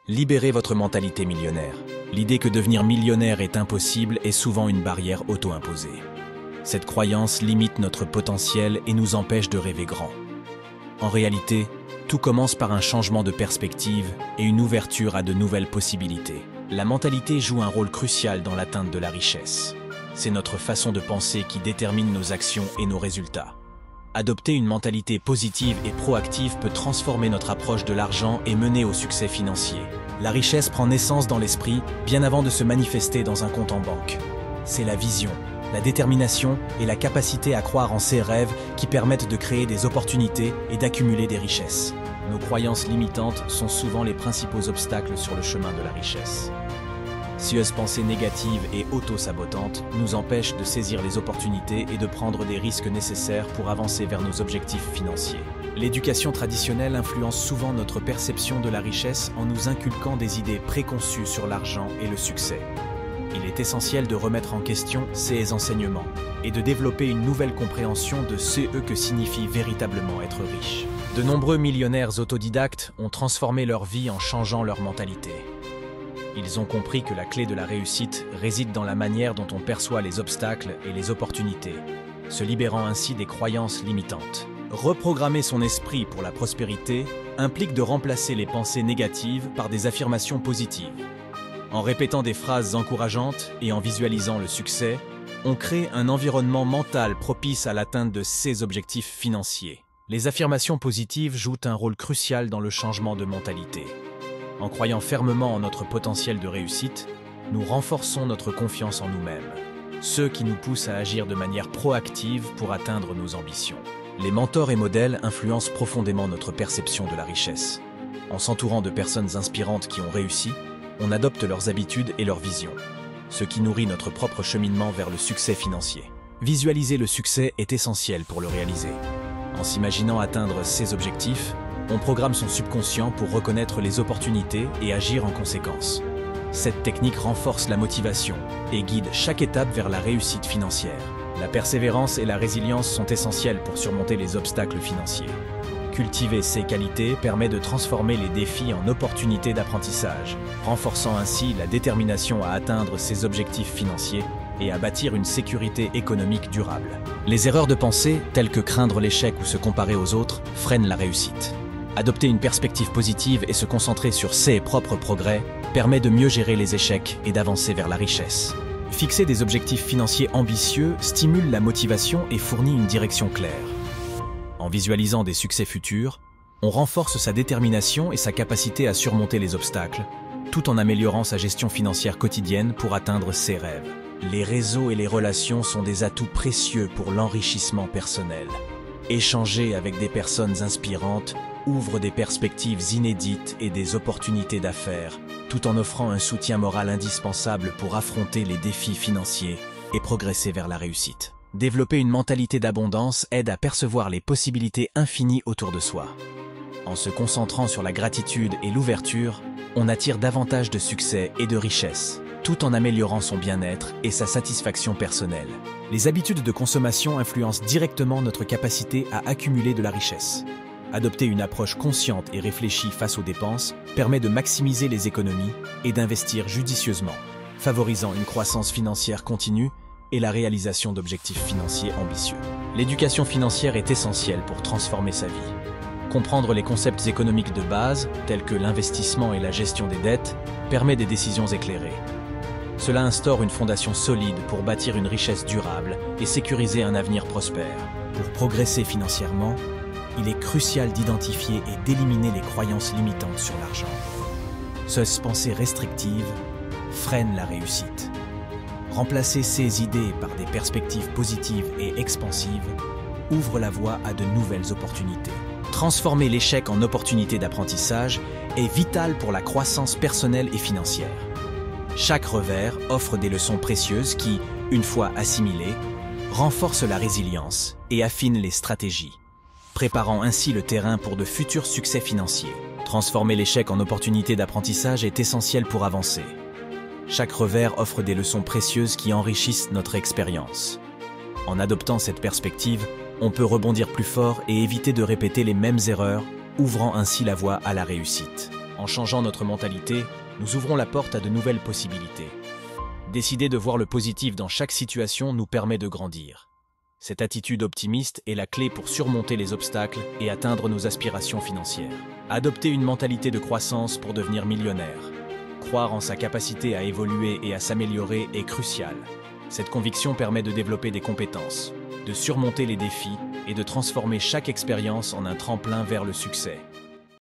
Libérez votre mentalité millionnaire. L'idée que devenir millionnaire est impossible est souvent une barrière auto-imposée. Cette croyance limite notre potentiel et nous empêche de rêver grand. En réalité, tout commence par un changement de perspective et une ouverture à de nouvelles possibilités. La mentalité joue un rôle crucial dans l'atteinte de la richesse. C'est notre façon de penser qui détermine nos actions et nos résultats. Adopter une mentalité positive et proactive peut transformer notre approche de l'argent et mener au succès financier. La richesse prend naissance dans l'esprit bien avant de se manifester dans un compte en banque. C'est la vision, la détermination et la capacité à croire en ses rêves qui permettent de créer des opportunités et d'accumuler des richesses. Nos croyances limitantes sont souvent les principaux obstacles sur le chemin de la richesse. Ces pensées négatives et auto-sabotantes nous empêchent de saisir les opportunités et de prendre des risques nécessaires pour avancer vers nos objectifs financiers. L'éducation traditionnelle influence souvent notre perception de la richesse en nous inculquant des idées préconçues sur l'argent et le succès. Il est essentiel de remettre en question ces enseignements et de développer une nouvelle compréhension de ce que signifie véritablement être riche. De nombreux millionnaires autodidactes ont transformé leur vie en changeant leur mentalité. Ils ont compris que la clé de la réussite réside dans la manière dont on perçoit les obstacles et les opportunités, se libérant ainsi des croyances limitantes. Reprogrammer son esprit pour la prospérité implique de remplacer les pensées négatives par des affirmations positives. En répétant des phrases encourageantes et en visualisant le succès, on crée un environnement mental propice à l'atteinte de ses objectifs financiers. Les affirmations positives jouent un rôle crucial dans le changement de mentalité. En croyant fermement en notre potentiel de réussite, nous renforçons notre confiance en nous-mêmes, ce qui nous pousse à agir de manière proactive pour atteindre nos ambitions. Les mentors et modèles influencent profondément notre perception de la richesse. En s'entourant de personnes inspirantes qui ont réussi, on adopte leurs habitudes et leurs visions, ce qui nourrit notre propre cheminement vers le succès financier. Visualiser le succès est essentiel pour le réaliser. En s'imaginant atteindre ses objectifs, on programme son subconscient pour reconnaître les opportunités et agir en conséquence. Cette technique renforce la motivation et guide chaque étape vers la réussite financière. La persévérance et la résilience sont essentielles pour surmonter les obstacles financiers. Cultiver ces qualités permet de transformer les défis en opportunités d'apprentissage, renforçant ainsi la détermination à atteindre ses objectifs financiers et à bâtir une sécurité économique durable. Les erreurs de pensée, telles que craindre l'échec ou se comparer aux autres, freinent la réussite. Adopter une perspective positive et se concentrer sur ses propres progrès permet de mieux gérer les échecs et d'avancer vers la richesse. Fixer des objectifs financiers ambitieux stimule la motivation et fournit une direction claire. En visualisant des succès futurs, on renforce sa détermination et sa capacité à surmonter les obstacles, tout en améliorant sa gestion financière quotidienne pour atteindre ses rêves. Les réseaux et les relations sont des atouts précieux pour l'enrichissement personnel. Échanger avec des personnes inspirantes ouvre des perspectives inédites et des opportunités d'affaires, tout en offrant un soutien moral indispensable pour affronter les défis financiers et progresser vers la réussite. Développer une mentalité d'abondance aide à percevoir les possibilités infinies autour de soi. En se concentrant sur la gratitude et l'ouverture, on attire davantage de succès et de richesse, tout en améliorant son bien-être et sa satisfaction personnelle. Les habitudes de consommation influencent directement notre capacité à accumuler de la richesse. Adopter une approche consciente et réfléchie face aux dépenses permet de maximiser les économies et d'investir judicieusement, favorisant une croissance financière continue et la réalisation d'objectifs financiers ambitieux. L'éducation financière est essentielle pour transformer sa vie. Comprendre les concepts économiques de base, tels que l'investissement et la gestion des dettes, permet des décisions éclairées. Cela instaure une fondation solide pour bâtir une richesse durable et sécuriser un avenir prospère. Pour progresser financièrement, il est crucial d'identifier et d'éliminer les croyances limitantes sur l'argent. Ces pensées restrictives freinent la réussite. Remplacer ces idées par des perspectives positives et expansives ouvre la voie à de nouvelles opportunités. Transformer l'échec en opportunité d'apprentissage est vital pour la croissance personnelle et financière. Chaque revers offre des leçons précieuses qui, une fois assimilées, renforcent la résilience et affinent les stratégies, préparant ainsi le terrain pour de futurs succès financiers. Transformer l'échec en opportunité d'apprentissage est essentiel pour avancer. Chaque revers offre des leçons précieuses qui enrichissent notre expérience. En adoptant cette perspective, on peut rebondir plus fort et éviter de répéter les mêmes erreurs, ouvrant ainsi la voie à la réussite. En changeant notre mentalité, nous ouvrons la porte à de nouvelles possibilités. Décider de voir le positif dans chaque situation nous permet de grandir. Cette attitude optimiste est la clé pour surmonter les obstacles et atteindre nos aspirations financières. Adopter une mentalité de croissance pour devenir millionnaire. Croire en sa capacité à évoluer et à s'améliorer est crucial. Cette conviction permet de développer des compétences, de surmonter les défis et de transformer chaque expérience en un tremplin vers le succès.